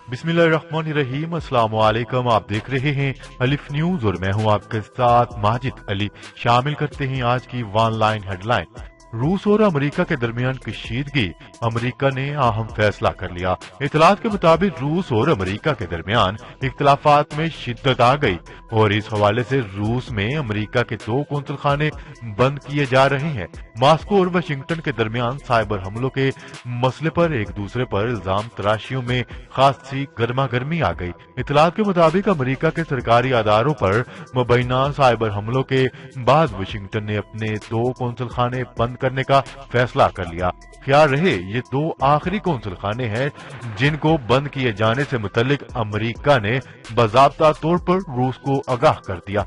बिस्मिल्लाहिर्रहमानिर्रहीम। अस्सलाम वालेकुम। आप देख रहे हैं अलिफ न्यूज और मैं हूं आपके साथ माजिद अली। शामिल करते हैं आज की वन लाइन हेडलाइन। रूस और अमेरिका के दरमियान कशीदगी, अमेरिका ने अहम फैसला कर लिया। इतलात के मुताबिक रूस और अमेरिका के दरमियान इख्तलाफात में शिद्दत आ गई और इस हवाले से रूस में अमेरिका के 2 कौंसल खाने बंद किए जा रहे हैं। मॉस्को और वाशिंगटन के दरमियान साइबर हमलों के मसले पर एक दूसरे पर इल्जाम तराशियों में खासी गर्मा गर्मी आ गई। इतलात के मुताबिक अमेरिका के सरकारी अदारों पर मुबैना साइबर हमलों के बाद वाशिंगटन ने अपने 2 कौंसल खाने बंद करने का फैसला कर लिया। ख्याल रहे ये 2 आखिरी कौंसल खाने हैं जिनको बंद किए जाने से मुतल्लिक अमेरिका ने बाज़ाब्ता तौर पर रूस को आगाह कर दिया।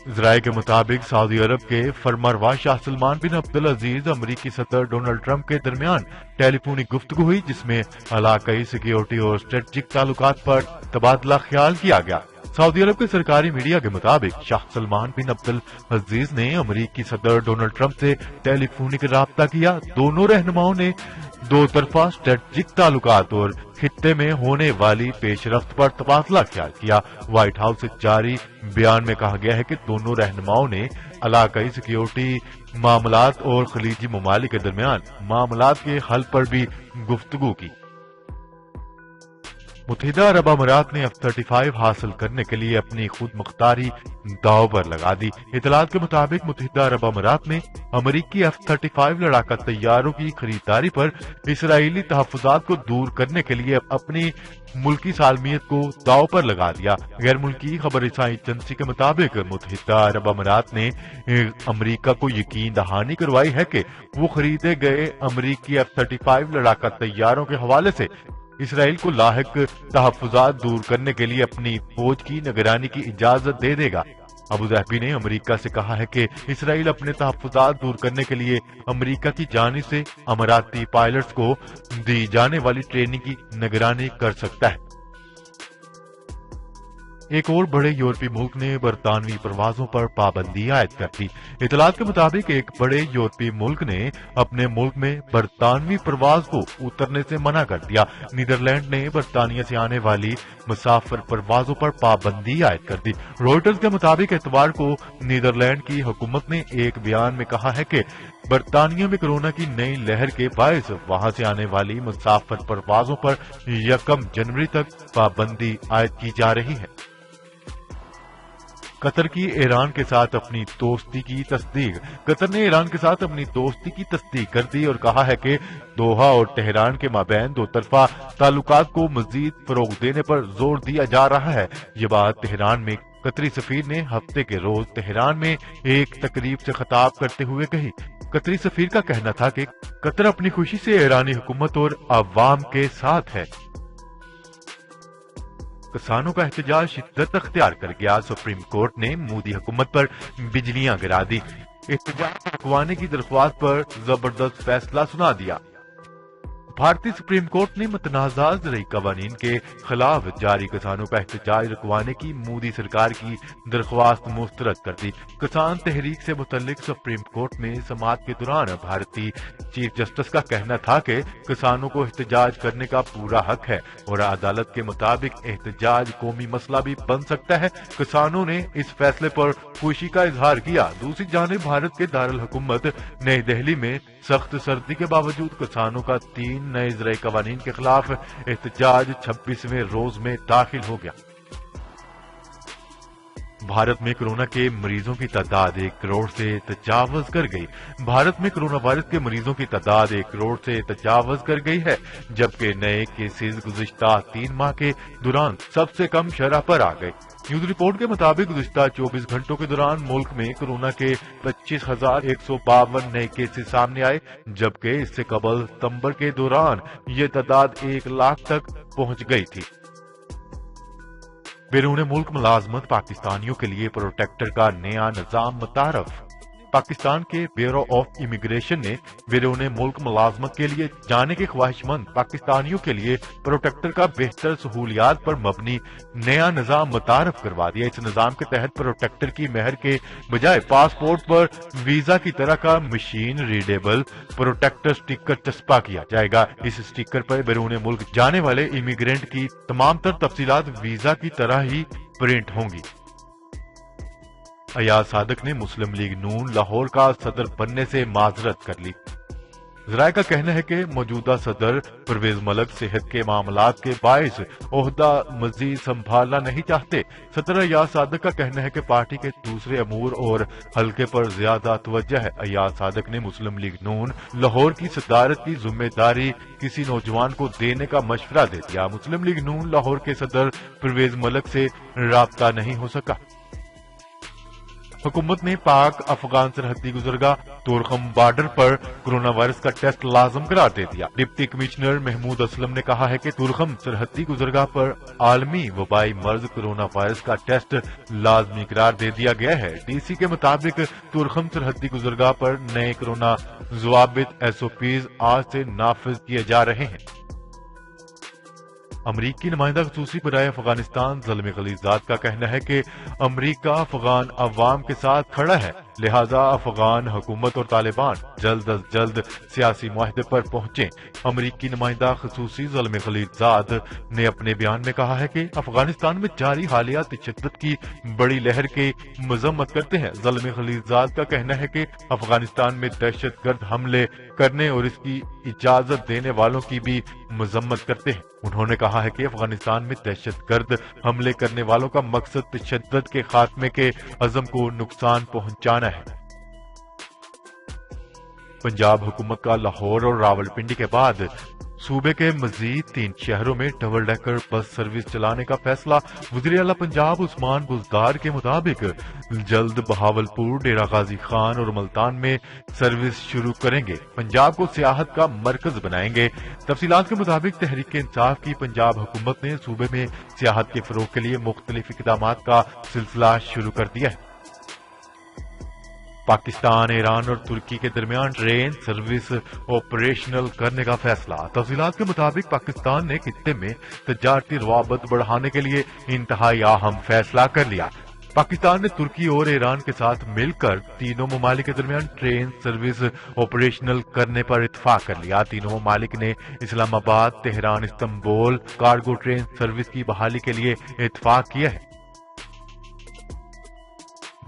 इजराइल के मुताबिक सऊदी अरब के फरमारवा शाह सलमान बिन अब्दुल अजीज अमरीकी सदर डोनाल्ड ट्रंप के दरमियान टेलीफोनिक गुफ्तगू हुई, जिसमें इलाकाई सिक्योरिटी और स्ट्रेटेजिक ताल्लुकात पर तबादला ख्याल किया गया। सऊदी अरब के सरकारी मीडिया के मुताबिक शाह सलमान बिन अब्दुल अजीज ने अमरीकी सदर डोनाल्ड ट्रंप से टेलीफोनिक राब्ता किया। दोनों रहनुमाओं ने 2 तरफा स्ट्रेटेजिक ताल्लुकात और खित्ते में होने वाली पेशरफ्त पर तबादला ख्याल किया। व्हाइट हाउस से जारी बयान में कहा गया है कि दोनों रहनुमाओं ने इलाकाई सिक्योरिटी मामलात और खलीजी ममालिक के दरमियान मामलात के हल पर भी गुफ्तगू की। मुत्तहिदा अरब अमीरात ने F-35 हासिल करने के लिए अपनी खुद मुख्तारी दांव पर लगा दी। इतलात के मुताबिक मुत्तहिदा अरब अमीरात ने अमरीकी F-35 लड़ाका तैयारों की खरीदारी पर इसराइली तहफ्फुजात को दूर करने के लिए अपनी मुल्की सालमियत को दांव पर लगा दिया। गैर मुल्की खबर रसाई एजेंसी के मुताबिक मुत्तहिदा अरब अमीरात ने अमरीका को यकीन दहानी करवाई है कि वो खरीदे गए अमरीकी F-35 लड़ाका तैयारों के हवाले से इसराइल को लाहिक तहफ्फुजात दूर करने के लिए अपनी फौज की निगरानी की इजाजत दे देगा। अबू धाबी ने अमेरिका से कहा है कि इसराइल अपने तहफ्फुजात दूर करने के लिए अमेरिका की जानिब से अमाराती पायलट्स को दी जाने वाली ट्रेनिंग की निगरानी कर सकता है। एक और बड़े यूरोपीय मुल्क ने बरतानवी परवाजों पर पाबंदी आयद कर दी। इतलात के मुताबिक एक बड़े यूरोपीय मुल्क ने अपने मुल्क में बरतानवी परवाज को उतरने से मना कर दिया। नीदरलैंड ने बरतानिया से आने वाली मुसाफिर परवाजों पर पाबंदी आयद कर दी। रॉयटर्स के मुताबिक इतवार को नीदरलैंड की हुकूमत ने एक बयान में कहा है कि बरतानिया में कोरोना की नई लहर के बायस वहां से आने वाली मुसाफिर परवाजों पर 1 जनवरी तक पाबंदी आयद की जा रही है। कतर की ईरान के साथ अपनी दोस्ती की तस्दीक। कतर ने ईरान के साथ अपनी दोस्ती की तस्दीक कर दी और कहा है कि दोहा और तेहरान के माबैन 2 तरफा ताल्लुकात को मजीद फरोग देने पर जोर दिया जा रहा है। ये बात तेहरान में कतरी सफीर ने हफ्ते के रोज तेहरान में एक तकरीब से खिताब करते हुए कही। कतरी सफीर का कहना था कि कतर अपनी खुशी से ईरानी हुकूमत और अवाम के साथ है। किसानों का एहतजाज शिद्दत अख्तियार कर गया। सुप्रीम कोर्ट ने मोदी हुकूमत पर बिजलियां गिरा दी। एहतजाज रुकवाने की दरख्वास्त पर जबरदस्त फैसला सुना दिया। भारतीय सुप्रीम कोर्ट ने मुतनाज़ा ज़रई कवानीन के खिलाफ जारी किसानों का एहतजाज रुकवाने की मोदी सरकार की दरख्वास्त मुस्तरद कर दी। किसान तहरीक से मुतल्लिक सुप्रीम कोर्ट में समाअत के दौरान भारतीय चीफ जस्टिस का कहना था कि किसानों को एहतजाज करने का पूरा हक है और अदालत के मुताबिक एहतजाज कौमी मसला भी बन सकता है। किसानों ने इस फैसले पर खुशी का इजहार किया। दूसरी जानिब भारत के दारुल हुकूमत नई दिल्ली में सख्त सर्दी के बावजूद किसानों का 3 नए ज़रई कवानीन के खिलाफ एहतजाज 26वें रोज में दाखिल हो गया। भारत में कोरोना के मरीजों की तादाद 1 करोड़ से तजावज कर गई। भारत में कोरोना वायरस के मरीजों की तादाद 1 करोड़ से तजावज कर गई है, जबकि नए केसेज गुज़िश्ता 3 माह के दौरान सबसे कम शरह पर आ गए। न्यूज रिपोर्ट के मुताबिक गुज़िश्ता 24 घंटों के दौरान मुल्क में कोरोना के 25,152 नए केसेज सामने आए, जबकि इससे कबल सितंबर के दौरान ये तादाद 1 लाख तक पहुंच गई थी। बैरून मुल्क मुलाजमत पाकिस्तानियों के लिए प्रोटेक्टर का नया निजाम मुतारफ। پاکستان کے بیورو آف امیگریشن نے بیرون ملک ملازمت کے لیے جانے کے خواہش مند پاکستانیوں کے لیے پروٹیکٹر کا بہتر سہولیات پر مبنی نیا نظام متعارف کروا دیا۔ اس نظام کے تحت پروٹیکٹر کی مہر کے بجائے پاسپورٹ پر ویزا کی طرح کا مشین ریڈیبل پروٹیکٹر سٹیکر چسپاں کیا جائے گا۔ اس سٹیکر پر بیرون ملک جانے والے امیگرینٹ کی تمام تر تفصیلات ویزا کی طرح ہی پرنٹ ہوں گی۔ ایاز صادق نے مسلم لیگ نون لاہور کا صدر بننے سے معذرت کر لی۔ ذرائع کا کہنا ہے کہ موجودہ صدر پرویز ملک صحت کے معاملات کے باعث عہدہ مزید سنبھالنا نہیں چاہتے۔ صدر ایاز صادق کا کہنا ہے کہ پارٹی کے دوسرے امور اور حلقے پر زیادہ توجہ ہے۔ ایاز صادق نے مسلم لیگ نون لاہور کی صدارت کی ذمہ داری کسی نوجوان کو دینے کا مشورہ دے دیا۔ مسلم لیگ نون لاہور کے صدر پرویز ملک سے رابطہ نہیں ہو سکا۔ حکومت نے پاک افغان سرحدی گزرگاہ تورخم بارڈر پر کرونا وائرس کا ٹیسٹ لازم قرار دے دیا۔ ڈپٹی کمشنر محمود اسلم نے کہا ہے کہ تورخم سرحدی گزرگاہ پر عالمی وبائی مرض کرونا وائرس کا ٹیسٹ لازمی قرار دے دیا گیا ہے۔ ڈی سی کے مطابق تورخم سرحدی گزرگاہ پر نئے کرونا ضوابط SOPs آج سے نافذ کیے جا رہے ہیں۔ امریکی نمائندہ خصوصی برائے افغانستان زلمے خلیلزاد کا کہنا ہے کہ امریکہ افغان عوام کے ساتھ کھڑا ہے، لہذا افغان حکومت اور طالبان جلد از جلد سیاسی معاہدے پر پہنچیں۔ امریکی نمائندہ خصوصی زلمے خلیلزاد نے اپنے بیان میں کہا ہے کہ افغانستان میں جاری حالیہ تشدد کی بڑی لہر کی مذمت کرتے ہیں۔ زلمے خلیلزاد کا کہنا ہے کہ افغانستان میں دہشت گرد حملے کرنے اور اس کی اجازت دینے والوں کی بھی مذمت کرتے ہیں۔ انہوں نے کہا ہے کہ افغانستان میں دہشت گرد حملے کرنے والوں کا مقصد تشدد کے خاتمے کے عزم کو نقصان پہنچانا ہے۔ پنجاب حکومت کا لاہور اور راولپنڈی کے بعد صوبے کے مزید 3 شہروں میں ڈبل ڈیکر بس سروس چلانے کا فیصلہ۔ وزیر اعلیٰ پنجاب عثمان بزدار کے مطابق جلد بہاولپور، ڈیرہ غازی خان اور ملتان میں سروس شروع کریں گے۔ پنجاب کو سیاحت کا مرکز بنائیں گے۔ تفصیلات کے مطابق تحریک انصاف کی پنجاب حکومت نے صوبے میں سیاحت کے فروغ کے لیے مختلف اقدامات کا سلسلہ شروع کر دیا ہے۔ پاکستان، ایران اور ترکی کے درمیان ٹرین سروس آپریشنل کرنے کا فیصلہ۔ تفصیلات کے مطابق پاکستان نے خطے میں تجارتی روابط بڑھانے کے لیے انتہائی اہم فیصلہ کر لیا۔ پاکستان نے ترکی اور ایران کے ساتھ مل کر تینوں ممالک کے درمیان ٹرین سروس آپریشنل کرنے پر اتفاق کر لیا۔ تینوں ممالک نے اسلام آباد، Tehran, Istanbul cargo train service کی بحالی کے لیے اتفاق کیا ہے۔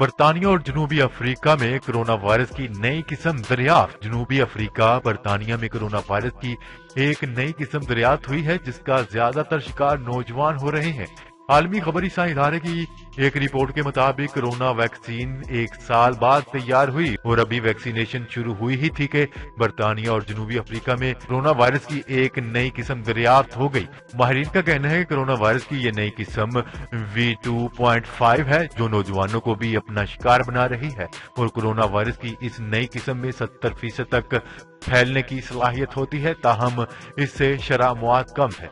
برطانیہ اور جنوبی افریقہ میں کرونا وائرس کی نئی قسم دریافت۔ جنوبی افریقہ، برطانیہ میں کرونا وائرس کی ایک نئی قسم دریافت ہوئی ہے جس کا زیادہ تر شکار نوجوان ہو رہے ہیں۔ عالمی خبری سائنس ادارے کی ایک رپورٹ کے مطابق کرونا ویکسین 1 سال بعد تیار ہوئی اور ابھی ویکسینیشن شروع ہوئی ہی تھی کہ برطانیہ اور جنوبی افریقہ میں کرونا وائرس کی ایک نئی قسم دریافت ہو گئی۔ ماہرین کا کہنا ہے کہ کرونا وائرس کی یہ نئی قسم V2.5 ہے جو نوجوانوں کو بھی اپنا شکار بنا رہی ہے، اور کرونا وائرس کی اس نئی قسم میں 70% تک پھیلنے کی صلاحیت ہوتی ہے، تاہم اس سے شرح موت کم ہے۔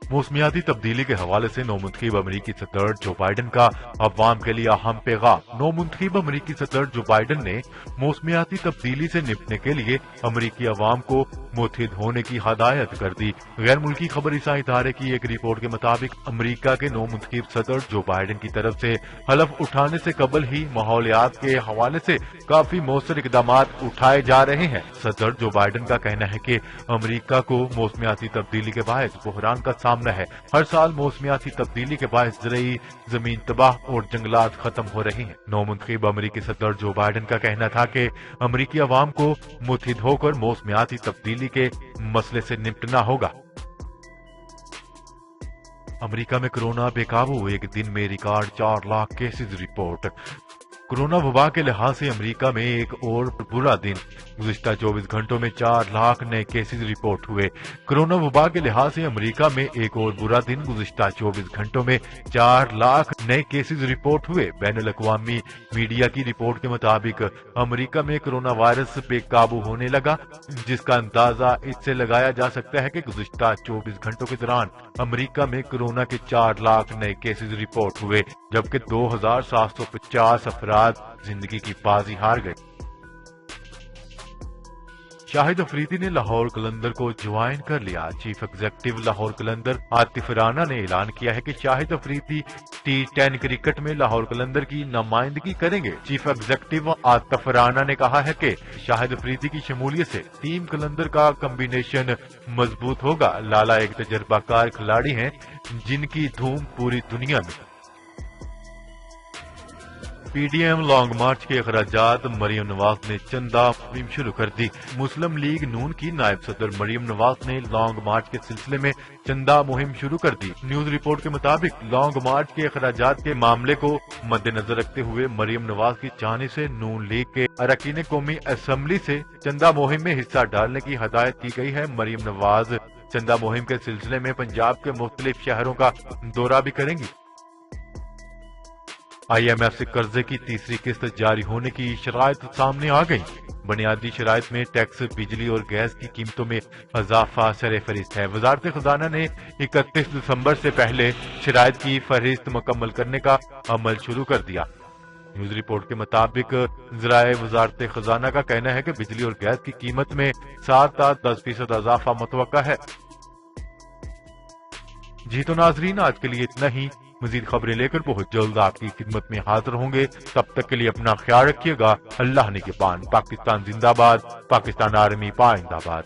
موسمیاتی تبدیلی کے حوالے سے نومنتخب امریکی صدر جو بائیڈن کا عوام کے لیے اہم پیغام۔ نومنتخب امریکی صدر جو بائیڈن نے موسمیاتی تبدیلی سے نپٹنے کے لیے امریکی عوام کو متحد ہونے کی ہدایت کر دی۔ غیر ملکی خبری سائنس ادارے کی ایک رپورٹ کے مطابق امریکہ کے نومنتخب صدر جو بائیڈن کی طرف سے حلف اٹھانے سے قبل ہی ماحولیات کے حوالے سے کافی مؤثر اقدامات اٹھائے جا رہے ہیں۔ صدر جو بائیڈن کا کہنا ہے کہ امریکہ کو موسمیاتی تبدیلی کے باعث بحران کا سامنا ہے۔ ہر سال موسمیاتی تبدیلی کے باعث زرعی زمین تباہ اور جنگلات ختم ہو رہی ہیں۔ نومنتخب امریکی صدر جو بائیڈن کا کہنا تھا کہ امریکی عوام کو متحد ہو کر موسمیاتی تبدیلی کے مسئلے سے نمٹنا ہوگا۔ امریکہ میں کرونا بے قابو، ایک دن میں record 4 lakh cases report. Corona وبا کے لحاظ سے امریکہ میں ایک اور برا دن، گزشتہ 24 گھنٹوں میں 4 لاکھ نئے کیسز رپورٹ ہوئے۔ کرونا وبا کے لحاظ سے امریکہ میں ایک اور برا دن، گزشتہ 24 گھنٹوں میں 4 لاکھ نئے کیسز رپورٹ ہوئے۔ بین الاقوامی میڈیا کی رپورٹ کے مطابق امریکہ میں کرونا وائرس بے قابو ہونے لگا، جس کا اندازہ اس سے لگایا جا سکتا ہے کہ گزشتہ 24 گھنٹوں کے دوران امریکہ میں کرونا کے 4 لاکھ نئے کیسز رپورٹ ہوئے، جبکہ 2750 افراد बाद जिंदगी की बाजी हार गए। शाहिद अफरीदी ने लाहौर कलंदर को ज्वाइन कर लिया। चीफ एग्जीक्यूटिव लाहौर कलंदर आतिफ राना ने ऐलान किया है कि शाहिद अफरीदी T10 क्रिकेट में लाहौर कलंदर की नुमाइंदगी करेंगे। चीफ एग्जीक्यूटिव आतिफ राना ने कहा है कि शाहिद अफरीदी की शमूलियत से टीम कलंदर का कम्बिनेशन मजबूत होगा। लाला एक तजर्बाकार खिलाड़ी हैं जिनकी धूम पूरी दुनिया में। PDM लॉन्ग मार्च के अखराजात मरियम नवाज ने चंदा मुहिम शुरू कर दी। मुस्लिम लीग नून की नायब सदर मरियम नवाज ने लॉन्ग मार्च के सिलसिले में चंदा मुहिम शुरू कर दी। न्यूज रिपोर्ट के मुताबिक लॉन्ग मार्च के अखराजात के मामले को मद्देनजर रखते हुए मरियम नवाज की जानिब से नून लीग के अरकान कौमी असम्बली से चंदा मुहिम में हिस्सा डालने की हदायत की गई है। मरियम नवाज चंदा मुहिम के सिलसिले में पंजाब के मुख्तलिफ शहरों का दौरा भी करेंगी। IMF से कर्जे की तीसरी किस्त जारी होने की शराइत सामने आ गई। बुनियादी शराइत में टैक्स, बिजली और गैस की कीमतों में इजाफा सरफहरिस्त है। वजारत खजाना ने 31 दिसंबर से पहले शराइत की फहरिस्त मुकम्मल करने का अमल शुरू कर दिया। न्यूज रिपोर्ट के मुताबिक ज़राए वजारत खजाना का कहना है कि बिजली और गैस की कीमत में 7 से 10% इजाफा मुतवक्का है। जी तो नाजरीन, आज के लिए इतना ही। मजीद खबरें लेकर बहुत जल्द आपकी खिदमत में हाजिर होंगे। तब तक के लिए अपना ख्याल रखिएगा। अल्लाह निगहबान। पाकिस्तान जिंदाबाद। पाकिस्तान आर्मी पाइंदाबाद।